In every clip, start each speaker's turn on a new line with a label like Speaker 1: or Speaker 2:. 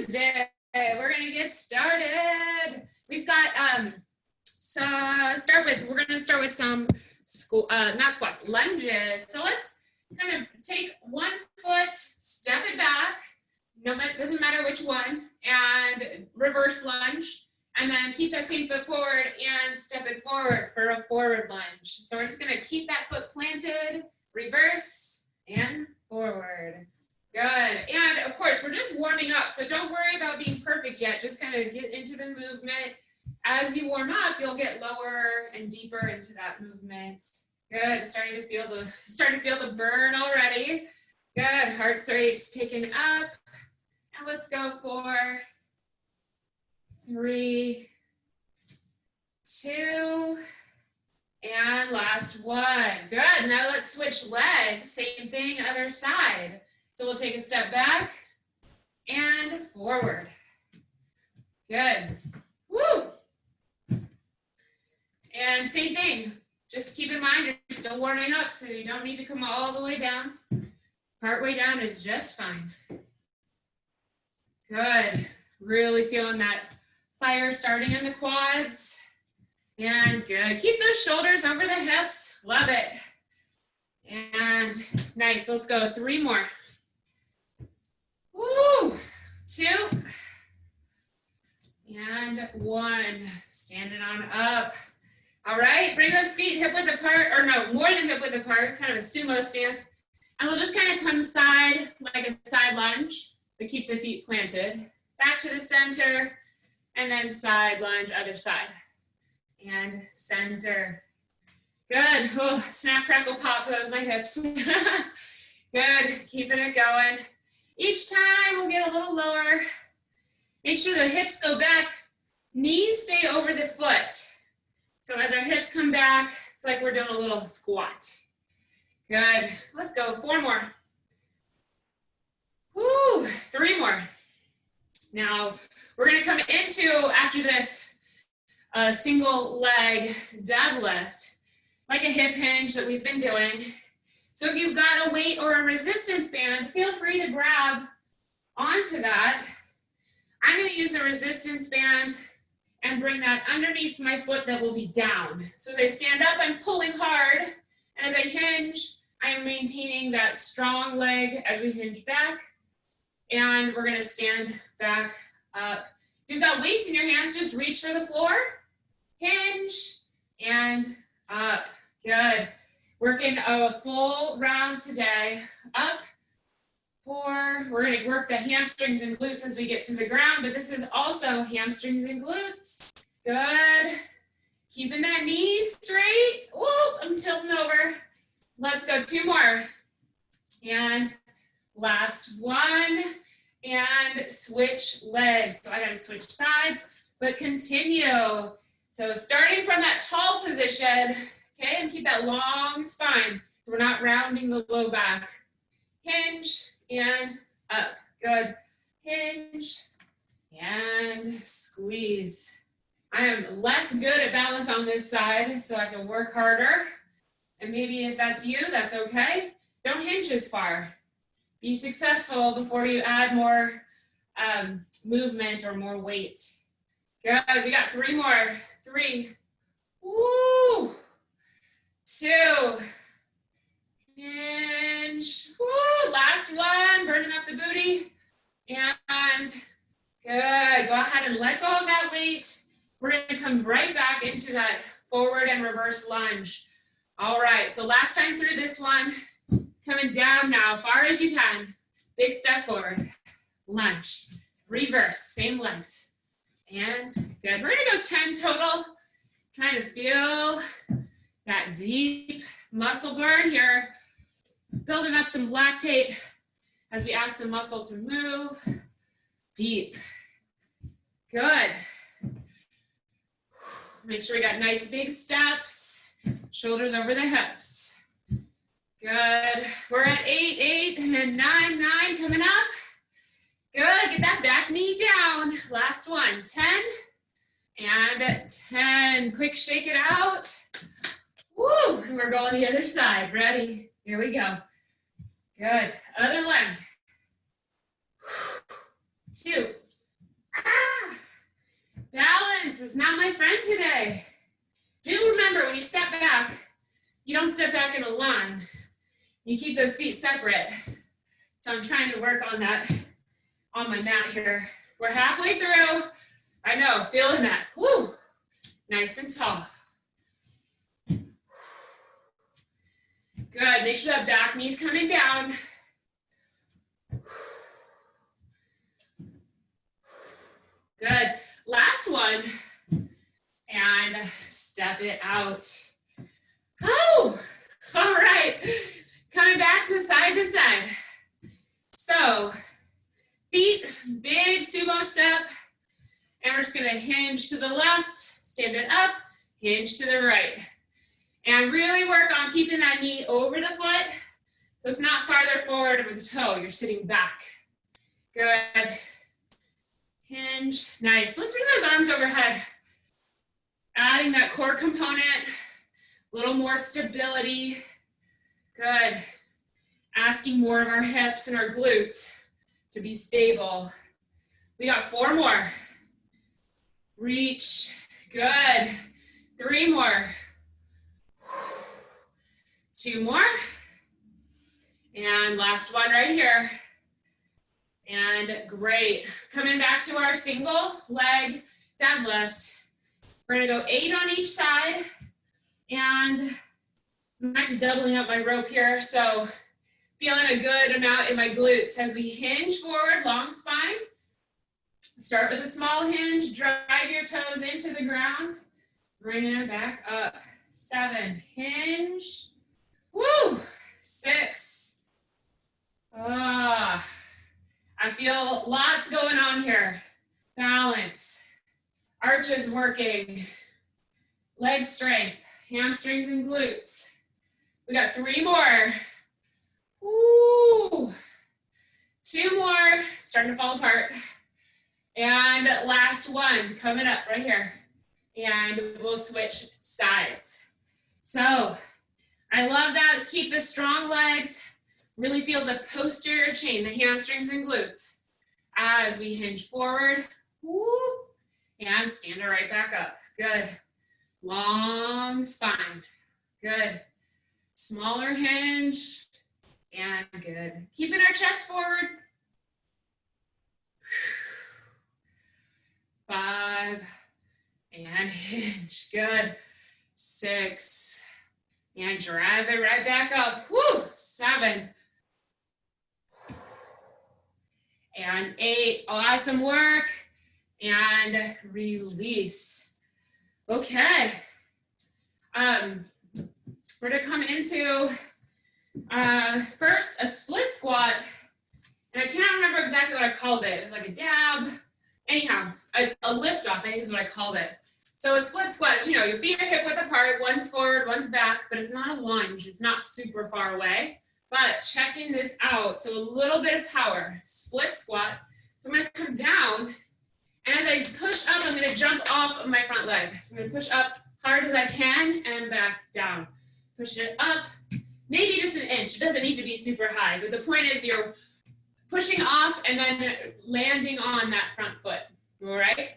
Speaker 1: Tuesday. We're gonna get started. We've got we're gonna start with some not squats, lunges. So let's kind of take one foot, step it back. No, it doesn't matter which one, and reverse lunge. And then keep that same foot forward and step it forward for a forward lunge. So we're just gonna keep that foot planted, reverse and forward. Good. And of course, we're just warming up. So don't worry about being perfect yet. Just kind of get into the movement. As you warm up, you'll get lower and deeper into that movement. Good. Starting to feel the burn already. Good. Heart rate's picking up. And let's go for 3, 2, and last one. Good. Now let's switch legs. Same thing, other side. So we'll take a step back and forward. Good. Woo! And same thing. Just keep in mind you're still warming up, so you don't need to come all the way down. Part way down is just fine. Good. Really feeling that fire starting in the quads. And good. Keep those shoulders over the hips. Love it. And nice. Let's go. 3 more. Woo! 2. And 1. Standing on up. All right. Bring those feet hip width apart, or no, more than hip width apart, kind of a sumo stance. And we'll just kind of come side, like a side lunge, but keep the feet planted. Back to the center, and then side lunge, other side. And center. Good. Oh, snap, crackle, pop. That was my hips. Good. Keeping it going. Each time we'll get a little lower. Make sure the hips go back. Knees stay over the foot. So as our hips come back, it's like we're doing a little squat. Good. Let's go. 4 more. Woo. 3 more. Now we're going to come into, after this, a single leg deadlift, like a hip hinge that we've been doing. So if you've got a weight or a resistance band, feel free to grab onto that. I'm going to use a resistance band and bring that underneath my foot that will be down. So as I stand up, I'm pulling hard. And as I hinge, I am maintaining that strong leg as we hinge back. And we're going to stand back up. If you've got weights in your hands, just reach for the floor, hinge, and up. Good. Working a full round today. Up, 4. We're going to work the hamstrings and glutes as we get to the ground, but this is also hamstrings and glutes. Good. Keeping that knee straight. Whoop, I'm tilting over. Let's go. 2 more. And last one. And switch legs. So I got to switch sides, but continue. So starting from that tall position, okay, and keep that long spine. We're not rounding the low back. Hinge and up. Good. Hinge and squeeze. I am less good at balance on this side, so I have to work harder. And maybe if that's you, that's okay. Don't hinge as far. Be successful before you add more movement or more weight. Good. We got 3 more. 3. Woo. 2. Hinge. Woo. Last one. Burning up the booty. And good. Go ahead and let go of that weight. We're going to come right back into that forward and reverse lunge. All right. So last time through this one. Coming down now, far as you can. Big step forward. Lunge. Reverse. Same legs. And good. We're going to go 10 total. Trying to feel that deep muscle burn here. Building up some lactate as we ask the muscle to move. Deep. Good. Make sure we got nice big steps. Shoulders over the hips. Good. We're at 8, 8, and 9, 9 coming up. Good. Get that back knee down. Last one. 10 and 10. Quick shake it out. Woo. And we're going the other side. Ready? Here we go. Good. Other leg. 2, balance is not my friend today. Do remember, when you step back, you don't step back in a line. You keep those feet separate. So I'm trying to work on that on my mat here. We're halfway through. I know, feeling that. Woo! Nice and tall. Good, make sure that back knee's coming down. Good, last one. And step it out. Oh, all right. Coming back to side to side. So, feet, big sumo step. And we're just gonna hinge to the left, stand it up, hinge to the right. And really work on keeping that knee over the foot, so it's not farther forward with the toe, you're sitting back. Good. Hinge, nice. Let's bring those arms overhead. Adding that core component, a little more stability. Good. Asking more of our hips and our glutes to be stable. We got 4 more. Reach, good. 3 more. 2 more. And last one right here. And great. Coming back to our single leg deadlift. We're gonna go 8 on each side. And I'm actually doubling up my rope here, so feeling a good amount in my glutes as we hinge forward, long spine. Start with a small hinge, drive your toes into the ground, bring it back up. 7, hinge, woo, 6. I feel lots going on here. Balance, arches working, leg strength, hamstrings and glutes. We got 3 more. Woo. 2 more, starting to fall apart. And last one, coming up right here. And we'll switch sides. So, I love that. Let's keep the strong legs. Really feel the posterior chain, the hamstrings and glutes. As we hinge forward, woo, and stand it right back up. Good. Long spine. Good. Smaller hinge. And good. Keeping our chest forward. 5. And hinge. Good. 6. And drive it right back up. Woo. 7. And 8. Awesome work. And release. Okay. We're gonna come into first a split squat. And I can't remember exactly what I called it. It was like a dab. Anyhow, a lift off, I think is what I called it. So a split squat, you know, your feet are hip width apart, one's forward, one's back, but it's not a lunge. It's not super far away. But checking this out, so a little bit of power, split squat. So I'm gonna come down, and as I push up, I'm gonna jump off of my front leg. So I'm gonna push up hard as I can and back down. Push it up, maybe just an inch. It doesn't need to be super high, but the point is you're pushing off and then landing on that front foot, all right?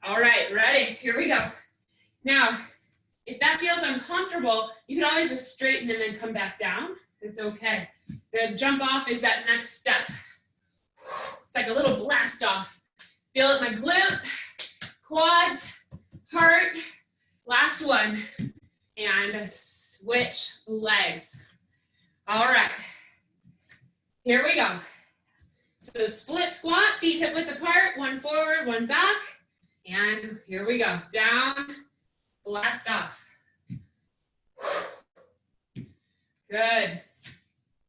Speaker 1: All right, ready, here we go. Now, if that feels uncomfortable, you can always just straighten and then come back down. It's okay. The jump off is that next step. It's like a little blast off. Feel it in my glute, quads, heart. Last one. And switch legs. All right. Here we go. So split squat, feet hip width apart, one forward, one back. And here we go. Down, blast off. Good.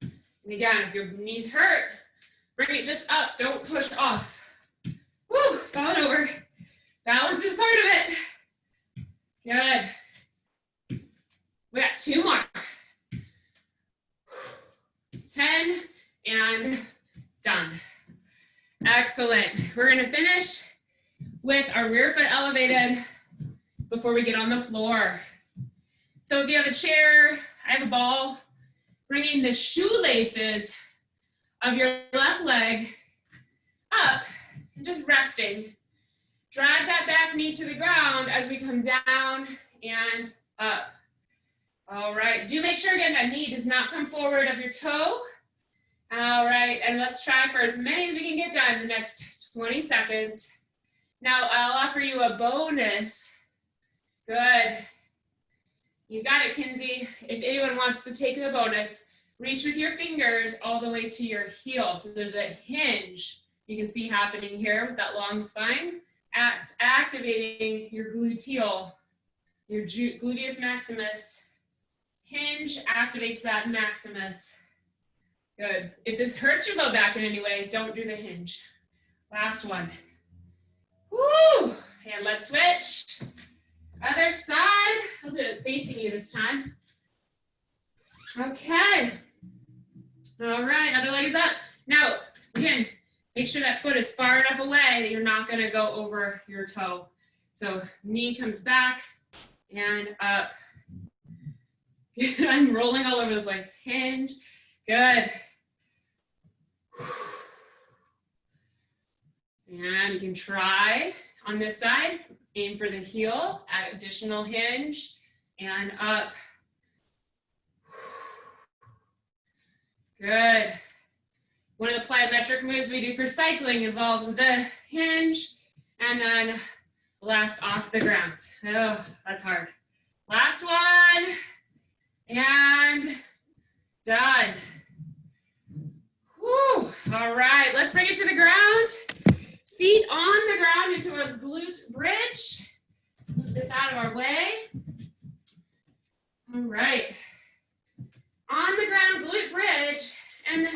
Speaker 1: And again, if your knees hurt, bring it just up. Don't push off. Woo, falling over. Balance is part of it. Good. We got 2 more. 10 and done. Excellent. We're gonna finish with our rear foot elevated before we get on the floor. So if you have a chair, I have a ball, bringing the shoelaces of your left leg up and just resting. Drive that back knee to the ground as we come down and up. All right, do make sure again that knee does not come forward of your toe. All right, and let's try for as many as we can get done in the next 20 seconds. Now I'll offer you a bonus. Good. You got it, Kinsey. If anyone wants to take the bonus, reach with your fingers all the way to your heel. So there's a hinge you can see happening here with that long spine. It's activating your gluteal, your gluteus maximus. Hinge activates that maximus. Good. If this hurts your low back in any way, don't do the hinge. Last one. Woo! And let's switch. Other side. I'll do it facing you this time. Okay. All right, other leg is up. Now, again, make sure that foot is far enough away that you're not gonna go over your toe. So knee comes back and up. I'm rolling all over the place. Hinge. Good. And you can try on this side. Aim for the heel, add additional hinge, and up. Good. One of the plyometric moves we do for cycling involves the hinge and then blast off the ground. Oh, that's hard. Last one. And done. Whew. All right, let's bring it to the ground. Feet on the ground into a glute bridge. Move this out of our way. All right. On the ground, glute bridge. And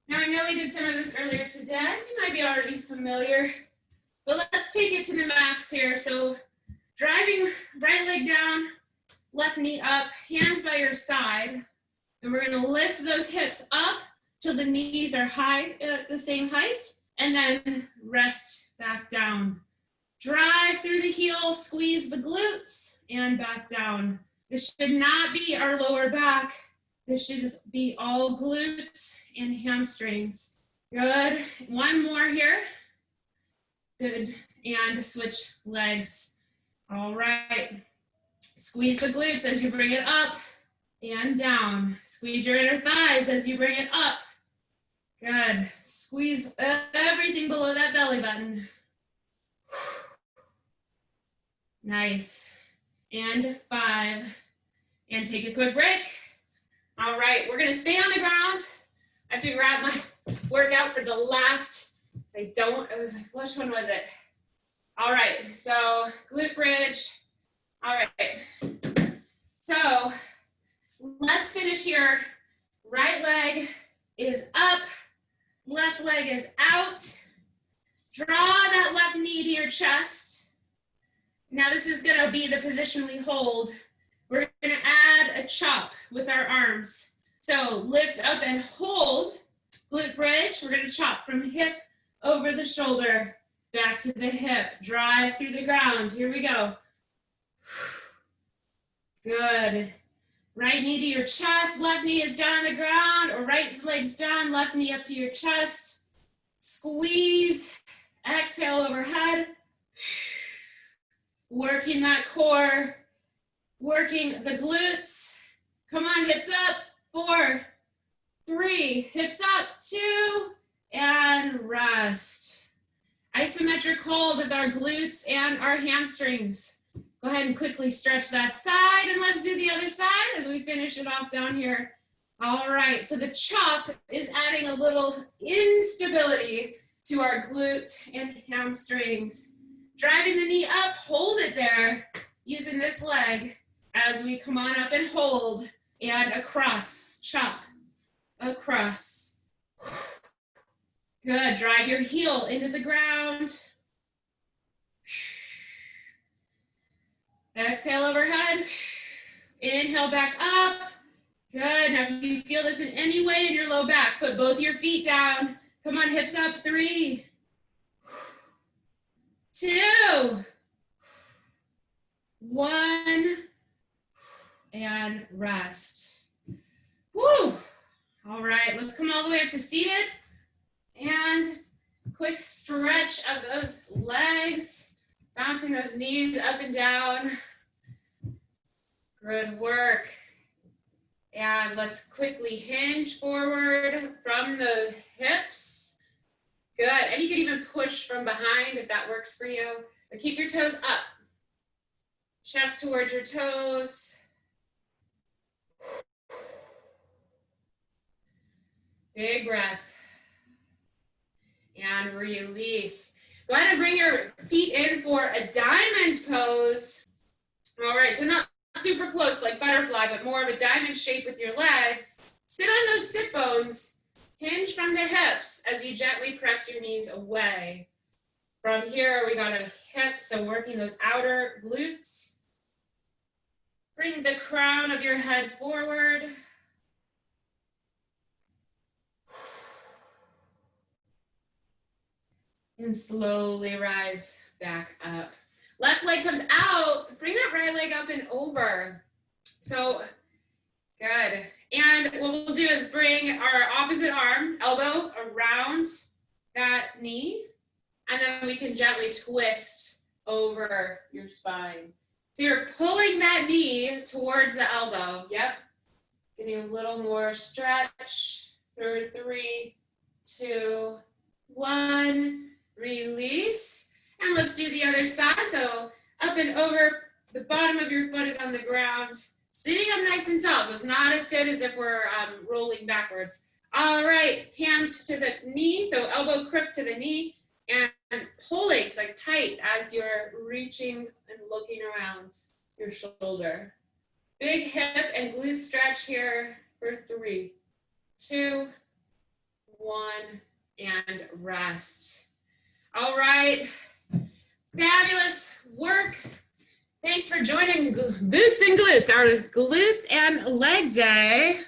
Speaker 1: now I know we did some of this earlier today, so you might be already familiar. But let's take it to the max here. So driving right leg down, left knee up, hands by your side. And we're gonna lift those hips up till the knees are high at the same height. And then rest back down. Drive through the heel, squeeze the glutes, and back down. This should not be our lower back. This should be all glutes and hamstrings. Good. One more here. Good. And switch legs. All right. Squeeze the glutes as you bring it up and down. Squeeze your inner thighs as you bring it up. Good. Squeeze everything below that belly button. Nice. And 5. And take a quick break. All right, we're gonna stay on the ground. I have to grab my workout for the last, I was like, which one was it? All right, so glute bridge. All right, so let's finish here. Right leg is up. Left leg is out. Draw that left knee to your chest. Now this is gonna be the position we hold. We're gonna add a chop with our arms. So lift up and hold, glute bridge. We're gonna chop from hip over the shoulder, back to the hip, drive through the ground. Here we go. Good. Right knee to your chest, left knee is down on the ground, or right leg's down, left knee up to your chest. Squeeze, exhale overhead. Working that core, working the glutes. Come on, hips up. 4, 3, hips up, 2, and rest. Isometric hold with our glutes and our hamstrings. Go ahead and quickly stretch that side, and let's do the other side as we finish it off down here. All right, so the chop is adding a little instability to our glutes and hamstrings. Driving the knee up, hold it there, using this leg as we come on up and hold, and across, chop, across. Good, drive your heel into the ground. Exhale overhead, inhale back up. Good, now if you feel this in any way in your low back, put both your feet down. Come on, hips up, 3, 2, 1, and rest. Woo! All right, let's come all the way up to seated. And quick stretch of those legs. Bouncing those knees up and down. Good work. And let's quickly hinge forward from the hips. Good. And you can even push from behind if that works for you. But keep your toes up. Chest towards your toes. Big breath. And release. Go ahead and bring your feet in for a diamond pose. All right, so not super close like butterfly, but more of a diamond shape with your legs. Sit on those sit bones. Hinge from the hips as you gently press your knees away. From here, we got a hip, so working those outer glutes. Bring the crown of your head forward. And slowly rise back up. Left leg comes out. Bring that right leg up and over. So, good. And what we'll do is bring our opposite arm, elbow around that knee. And then we can gently twist over your spine. So you're pulling that knee towards the elbow. Yep. Give you a little more stretch. For 3, 2, 1. Release. And let's do the other side. So up and over, the bottom of your foot is on the ground. Sitting up nice and tall. So it's not as good as if we're rolling backwards. All right, hand to the knee. So elbow crook to the knee. And pulling, so tight as you're reaching and looking around your shoulder. Big hip and glute stretch here for 3, 2, 1, and rest. All right, fabulous work. Thanks for joining Boots and Glutes, our glutes and leg day.